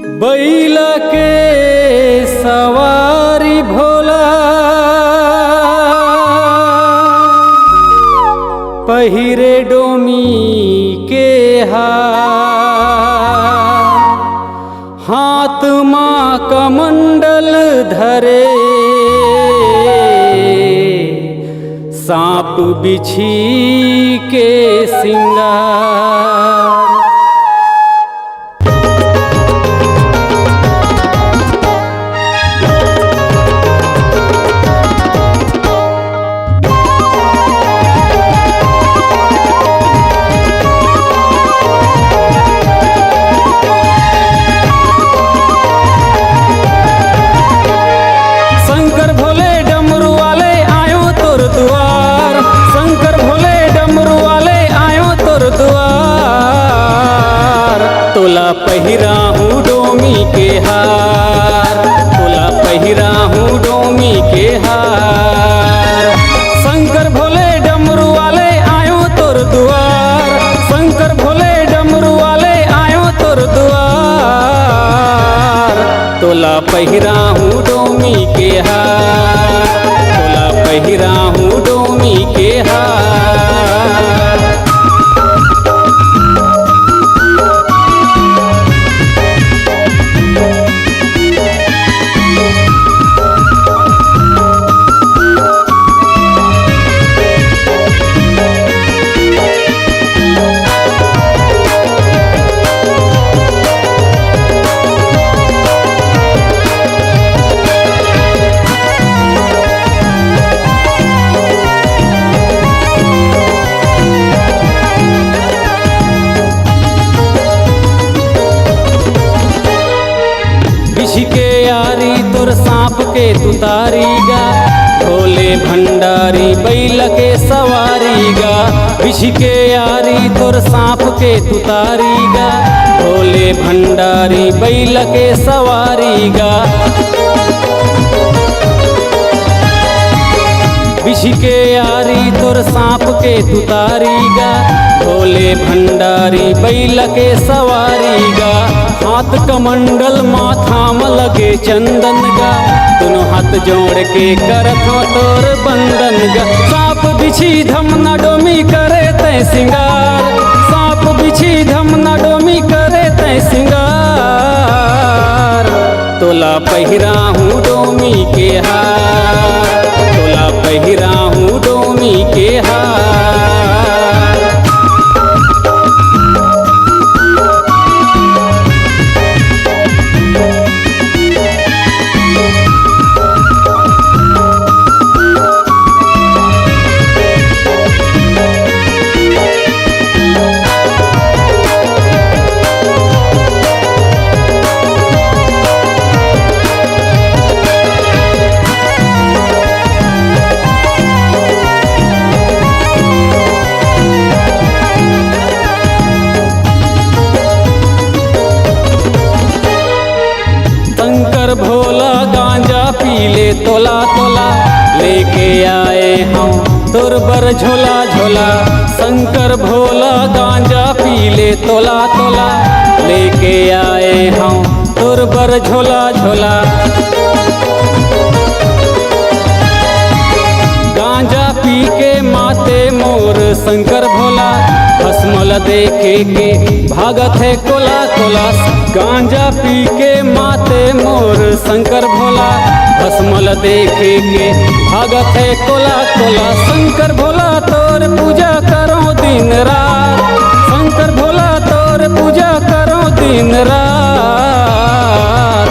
बैला के सवारी भोला पहिरे डोमी के हाथ माँ कमंडल धरे सांप बिछी के सिंगार। तोला पहिरा हूँ डोमी के हार, तोला पहिरा हूँ डोमी के हार। शंकर भोले डमरू वाले आयो तोर दुआर, शंकर भोले डमरू वाले आयो तोर दुआर। तोला पहिरा हूँ डोमी के हार, तोला पहिरा हूँ डोमी के हार। के यारी तोर सांप के तुतारीगा, भोले भंडारी बैल के सवारीगा। विष के यारी तोर सांप के तुतारीगा, भोले भंडारी बैल के सवारीगा। विष के यारी तोर सांप के तुतारीगा, भोले भंडारी बैल के सवारीगा। हाथ कमंडल माथा में लगे चंदन गा, दोनों हाथ जोड़ के करत हो तोर बंदन गा। सांप बिछी धमना डोमी करे तय सिंगार, सांप बिछी धमना डोमी करे तय सिंगार। तोला पहिरा हूँ डोमी के हार, तोला पहिरा हूँ डोमी के हार। भोला गांजा पीले तोला तोला, लेके आए हम तोर बर झोला झोला। शंकर भोला गांजा पीले तोला तोला, लेके आए हम तोर बर झोला झोला। गांजा पी के माते मोर शंकर भोला, भस्मल देखे के भागत है कोला कोला। गांजा पी के माते मोर शंकर भोला, भस्मल देखे के भागत है कोला कोला। शंकर भोला तोर पूजा करो दिन रात, शंकर भोला तोर पूजा करो दिन रात।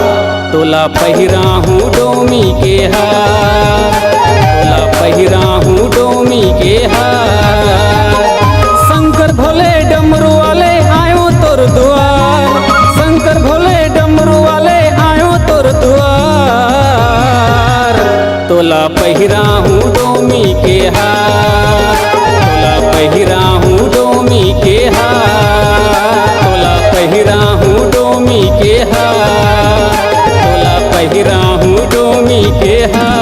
तोला पहिरा हूँ डोमी के हार, तोला पहिरा हूँ डोमी के हार। शंकर भोले डमरू वाले आयो तोर दुआर, शंकर भोले डमरू वाले आयो तोर दुआर। तोला पहिरा हूँ डोमी के हार, तोला पहिरा हूँ डोमी के हार, तोला पहिरा हूँ डोमी के हार, तोला पहिरा हूँ डोमी के हार।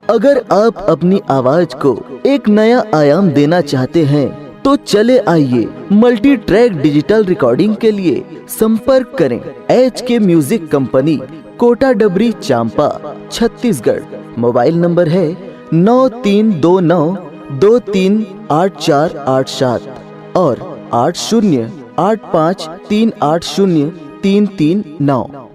अगर आप अपनी आवाज को एक नया आयाम देना चाहते हैं तो चले आइए मल्टी ट्रैक डिजिटल रिकॉर्डिंग के लिए संपर्क करें HK म्यूजिक कंपनी, कोटा डबरी, चांपा, छत्तीसगढ़। मोबाइल नंबर है 9329238487 और 8085380339।